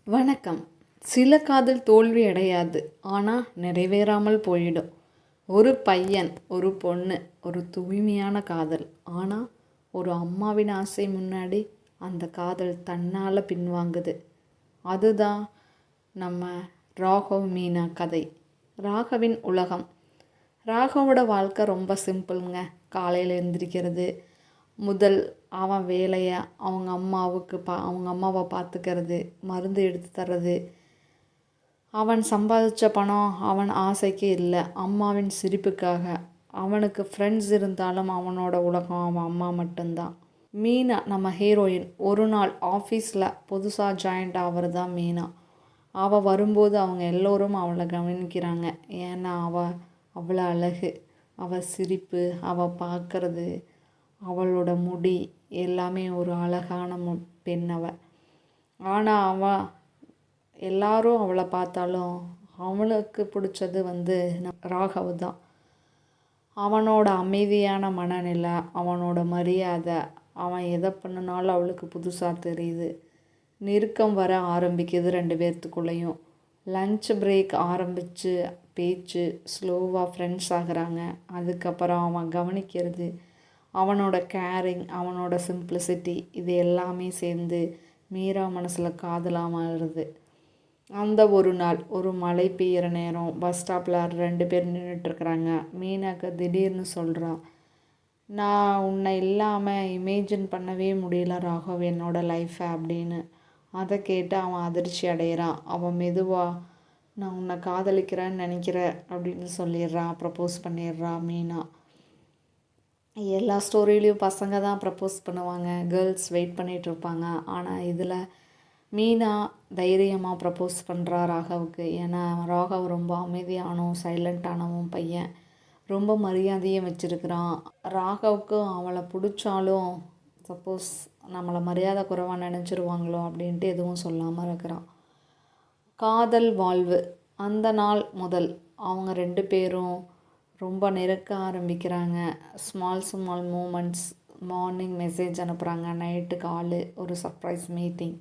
வணக்கம். சில காதல் தோல்வி அடையாது, ஆனால் நிறைவேறாமல் போயிடும். ஒரு பையன் ஒரு பொண்ணு, ஒரு தூய்மையான காதல். ஆனால் ஒரு அம்மாவின் ஆசை முன்னாடி அந்த காதல் தன்னால் பின்வாங்குது. அதுதான் நம்ம ராகவ் மீனா கதை. ராகவின் உலகம். ராகவோட வாழ்க்கை ரொம்ப சிம்பிளுங்க. காலையில் எழுந்திரிக்கிறது முதல் அவன் வேலையை அவங்க அம்மாவை பார்த்துக்கிறது, மருந்து எடுத்து தர்றது. அவன் சம்பாதிச்ச பணம் அவன் ஆசைக்கு இல்லை, அம்மாவின் சிரிப்புக்காக. அவனுக்கு ஃப்ரெண்ட்ஸ் இருந்தாலும் அவனோட உலகம் அவன் அம்மா மட்டும்தான். மீனா நம்ம ஹீரோயின் ஒரு நாள் ஆஃபீஸில் புதுசாக ஜாயிண்ட் ஆகிறது தான் மீனா. அவள் வரும்போது அவங்க எல்லோரும் அவளை கவனிக்கிறாங்க. ஏன்னா அவள் அவ்வளோ அழகு. அவள் சிரிப்பு, அவள் பார்க்கறது, அவளோட முடி எல்லாமே ஒரு அழகான பெண் அவள். ஆனால் எல்லாரும் அவளை பார்த்தாலும் அவளுக்கு பிடிச்சது ராகவ் தான். அவனோட அமைதியான மனநிலை, அவனோட மரியாதை, அவன் எதை பண்ணினாலும் அவளுக்கு புதுசாக தெரியுது. நெருக்கம் வர ஆரம்பிக்குது ரெண்டு பேர்த்துக்குள்ளேயும். லஞ்ச் பிரேக் ஆரம்பித்து பேச்சு ஸ்லோவாக ஃப்ரெண்ட்ஸ் ஆகுறாங்க. அதுக்கப்புறம் அவன் கவனிக்கிறது, அவனோட கேரிங், அவனோட சிம்பிளிசிட்டி, இது எல்லாமே சேர்ந்து மீரா மனசில் காதலாக மாறுது. அந்த ஒரு நாள் ஒரு மழை பெய்கிற நேரம் பஸ் ஸ்டாப்பில் ரெண்டு பேர் நின்றுட்டுருக்குறாங்க. மீனாக்கு திடீர்னு சொல்கிறா, நான் உன்னை இல்லாமல் இமேஜின் பண்ணவே முடியல ராகவ் என்னோட லைஃப்பை அப்படின்னு. அதை கேட்டு அவன் அதிர்ச்சி அடைகிறான். அவன் மெதுவாக, நான் உன்னை காதலிக்கிறேன்னு நினைக்கிறேன் அப்படின்னு சொல்லிடுறான். ப்ரப்போஸ் பண்ணிடுறா மீனா. எல்லா ஸ்டோரியிலையும் பசங்க தான் ப்ரப்போஸ் பண்ணுவாங்க, கேர்ள்ஸ் வெயிட் பண்ணிகிட்ருப்பாங்க. ஆனால் இதில் மீனா தைரியமாக ப்ரப்போஸ் பண்ணுறா ராகவுக்கு. ஏன்னா ராகவ் ரொம்ப அமைதியானவும் சைலண்ட்டானவும் பையன், ரொம்ப மரியாதையும் வச்சுருக்கிறான். ராகவுக்கு அவளை பிடிச்சாலும் சப்போஸ் நம்மளை மரியாதை குறைவாக நினச்சிருவாங்களோ அப்படின்ட்டு எதுவும் சொல்லாமல் இருக்கிறான். காதல் வாழ்வு. அந்த நாள் முதல் அவங்க ரெண்டு பேரும் ரொம்ப நெருக்க ஆரம்பிக்கிறாங்க. Small moments. மார்னிங் மெசேஜ் அனுப்புகிறாங்க, நைட்டு காலு, ஒரு சர்ப்ரைஸ் மீட்டிங்.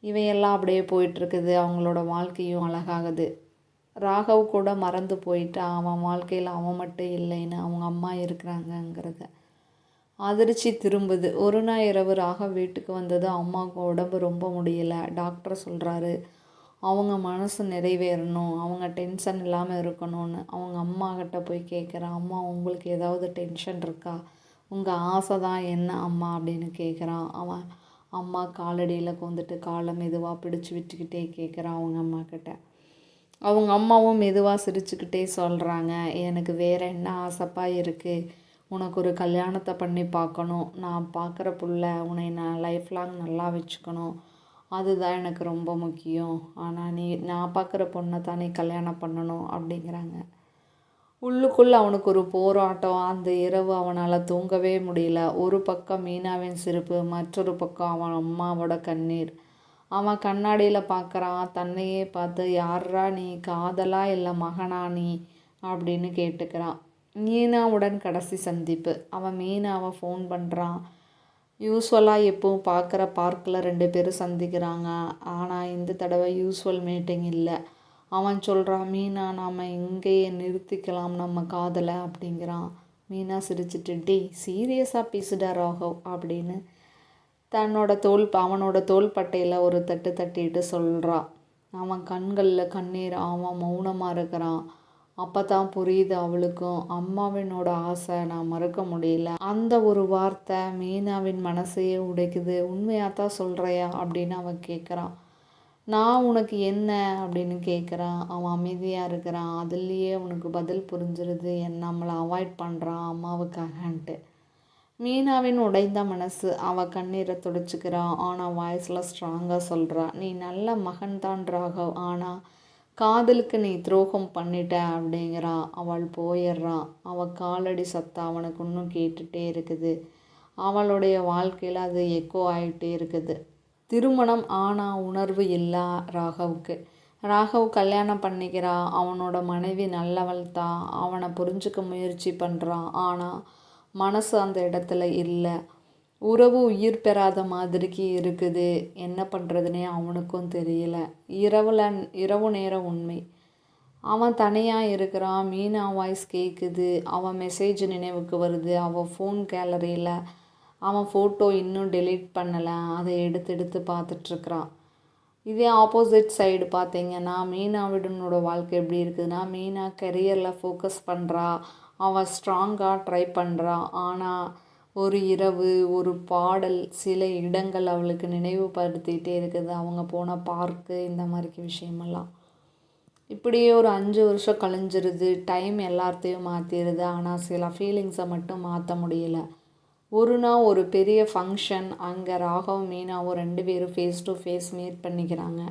இவையெல்லாம் அப்படியே போயிட்டுருக்குது. அவங்களோட வாழ்க்கையும் அழகாகுது. ராகவ் கூட மறந்து போயிட்டு அவன் வாழ்க்கையில் அவன் மட்டும் இல்லைன்னு அவங்க அம்மா இருக்கிறாங்கங்கிறத. அதிர்ச்சி திரும்புது. ஒரு நாள் இரவு ராகவ் வீட்டுக்கு வந்தது. அம்மாவுக்கு உடம்பு ரொம்ப முடியலை. டாக்டர் சொல்கிறாரு அவங்க மனசு நிறைவேறணும், அவங்க டென்ஷன் இல்லாமல் இருக்கணும்னு. அவங்க அம்மாக்கிட்ட போய் கேட்குறான், அம்மா உங்களுக்கு ஏதாவது டென்ஷன் இருக்கா, உங்கள் ஆசை தான் என்ன அம்மா அப்படின்னு கேட்குறான். அவன் அம்மா காலடியில் கொண்டுட்டு காலை மெதுவாக பிடிச்சி விட்டுக்கிட்டே கேட்குறான் அவங்க அம்மாக்கிட்ட. அவங்க அம்மாவும் மெதுவாக சிரிச்சுக்கிட்டே சொல்கிறாங்க, எனக்கு வேறு என்ன ஆசைப்பா இருக்குது, உனக்கு ஒரு கல்யாணத்தை பண்ணி பார்க்கணும், நான் பார்க்குற புள்ள உன்னை நான் லைஃப் லாங் நல்லா வச்சுக்கணும், அதுதான் எனக்கு ரொம்ப முக்கியம். ஆனால் நான் பார்க்குற பொண்ணை தானே கல்யாணம் பண்ணணும் அப்படிங்கிறாங்க. உள்ளுக்குள்ளே அவனுக்கு ஒரு போராட்டம். அந்த இரவு அவனால் தூங்கவே முடியல. ஒரு பக்கம் மீனாவின் சிரிப்பு, மற்றொரு பக்கம் அவன் அம்மாவோட கண்ணீர். அவன் கண்ணாடியில் பார்க்குறான், தன்னையே பார்த்து, யாரா நீ, காதலா இல்லை மகனா நீ அப்படின்னு கேட்டுக்கிறான். மீனாவுடன் கடைசி சந்திப்பு. அவன் மீனாவை ஃபோன் பண்ணுறான். யூஸ்வலாக எப்பவும் பார்க்குற பார்க்கில் ரெண்டு பேரும் சந்திக்கிறாங்க. ஆனால் இந்த தடவை யூஸ்வல் மீட்டிங் இல்லை. அவன் சொல்கிறான், மீனா நாம் இங்கேயே நிறுத்திக்கலாம் நம்ம காதலை அப்படிங்கிறான். மீனா சிரிச்சிட்டு, டே சீரியஸாக பேசுடா ராகவ் அப்படின்னு அவனோட தோள்பட்டையில் ஒரு தட்டு தட்டிட்டு சொல்கிறான். அவன் கண்களில் கண்ணீர். அவன் மௌனமாக இருக்கிறான். அப்போ தான் புரியுது அவளுக்கும், அம்மாவினோட ஆசை நான் மறக்க முடியல. அந்த ஒரு வார்த்தை மீனாவின் மனசையே உடைக்குது. உண்மையாக தான் சொல்கிறையா அப்படின்னு அவன் கேட்குறான். நான் உனக்கு என்ன அப்படின்னு கேட்குறான். அவன் அமைதியாக இருக்கிறான். அதுலேயே அவனுக்கு பதில் புரிஞ்சிருது, நம்மளை அவாய்ட் பண்ணுறான் அம்மாவுக்காகன்ட்டு. மீனாவின் உடைந்த மனசு. அவள் கண்ணீரை துடைச்சிக்கிறான். ஆனால் வாய்ஸில் ஸ்ட்ராங்காக சொல்கிறான், நீ நல்ல மகன் தான் ராகவ், ஆனால் காதலுக்கு நீ துரோகம் பண்ணிட்ட அப்படிங்கிறான். அவள் போயிடுறான். அவள் காலடி சத்தம் அவனுக்கு இன்னும் கேட்டுகிட்டே இருக்குது. அவளுடைய வாழ்க்கையில் அது எக்கோ ஆகிட்டே இருக்குது. திருமணம் ஆனால் உணர்வு இல்லை ராகவுக்கு. ராகவ் கல்யாணம் பண்ணிக்கிறான். அவனோட மனைவி நல்லவள் தான். அவனை புரிஞ்சுக்க முயற்சி பண்ணுறான். ஆனால் மனசு அந்த இடத்துல இல்லை. உறவு உயிர் பெறாத மாதிரிக்கு இருக்குது. என்ன பண்ணுறதுனே அவனுக்கும் தெரியல. இரவு நேர உண்மை. அவன் தனியாக இருக்கிறான். மீனா வாய்ஸ் கேட்குது. அவன் மெசேஜ் நினைவுக்கு வருது. அவன் ஃபோன் கேலரியில் அவன் ஃபோட்டோ இன்னும் டெலீட் பண்ணலை. அதை எடுத்து பார்த்துட்ருக்குறான். இதே ஆப்போசிட் சைடு பார்த்தீங்கன்னா மீனாவிடனோட வாழ்க்கை எப்படி இருக்குதுன்னா, மீனா கெரியரில் ஃபோக்கஸ் பண்ணுறா. அவள் ஸ்ட்ராங்காக ட்ரை பண்ணுறா. ஆனால் ஒரு இரவு, ஒரு பாடல், சில இடங்கள் அவளுக்கு நினைவுபடுத்திகிட்டே இருக்குது. அவங்க போன பார்க்கு, இந்த மாதிரி விஷயமெல்லாம். இப்படியே ஒரு 5 வருஷம் கழிஞ்சிருது. டைம் எல்லாத்தையும் மாற்றிடுது. ஆனால் சில ஃபீலிங்ஸை மட்டும் மாற்ற முடியல. ஒரு நாள் ஒரு பெரிய ஃபங்க்ஷன். அங்கே ராகவும் மீனாவும் 2 பேரும் ஃபேஸ் டு ஃபேஸ் மீட் பண்ணிக்கிறாங்க.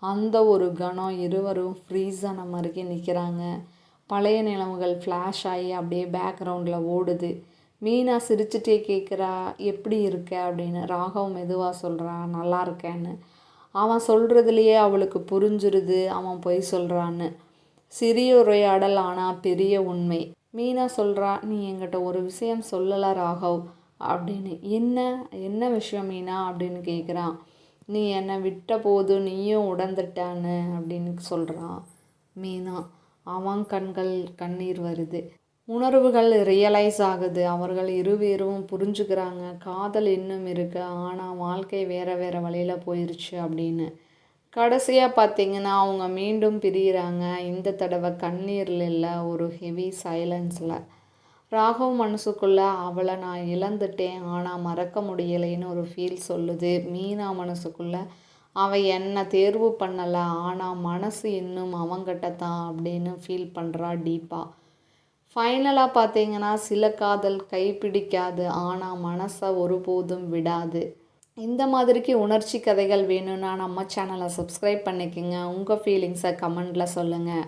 அந்த ஒரு கணம் இருவரும் ஃப்ரீஸ் ஆன மாதிரிக்கே நிற்கிறாங்க. பழைய நினைவுகள் ஃப்ளாஷ் ஆகி அப்படியே பேக்ரவுண்டில் ஓடுது. மீனா சிரிச்சுட்டே கேட்குறா, எப்படி இருக்க அப்படின்னு. ராகவும் மெதுவாக சொல்கிறா, நல்லா இருக்கேன்னு. அவன் சொல்கிறதுலையே அவளுக்கு புரிஞ்சிருது அவன் பொய் சொல்கிறான்னு. சிறிய உரையாடல் ஆனால் பெரிய உண்மை. மீனா சொல்கிறா, நீ என்கிட்ட ஒரு விஷயம் சொல்லலை ராகவ் அப்படின்னு. என்ன விஷயம் மீனா அப்படின்னு கேட்குறான். நீ என்னை விட்ட போது நீயும் உடந்துட்டான்னு அப்படின்னு சொல்கிறான் மீனா. அவன் கண்கள் கண்ணீர் வருது. உணர்வுகள் ரியலைஸ் ஆகுது. அவர்கள் இருவேரும் புரிஞ்சுக்கிறாங்க. காதல் இன்னும் இருக்கு, ஆனால் வாழ்க்கை வேறு வழியில் போயிடுச்சு அப்படின்னு. கடைசியாக பார்த்திங்கன்னா அவங்க மீண்டும் பிரிகிறாங்க. இந்த தடவை கண்ணீரில் இல்லை, ஒரு ஹெவி சைலன்ஸில். ராகவ் மனசுக்குள்ளே அவளை நான் இழந்துட்டேன், ஆனால் மறக்க முடியலைன்னு ஒரு ஃபீல் சொல்லுது. மீனா மனசுக்குள்ளே அவள் என்னை தேர்வு பண்ணலை, ஆனால் மனசு இன்னும் அவங்கிட்ட தான் அப்படின்னு ஃபீல் பண்ணுறா டீப்பாக. ஃபைனலாக பார்த்தீங்கன்னா சில காதல் கைப்பிடிக்காது, ஆனால் மனசை ஒருபோதும் விடாது. இந்த மாதிரிக்கு உணர்ச்சி கதைகள் வேணும்னா நம்ம சேனலை சப்ஸ்கிரைப் பண்ணிக்கோங்க. உங்கள் ஃபீலிங்ஸை கமெண்டில் சொல்லுங்கள்.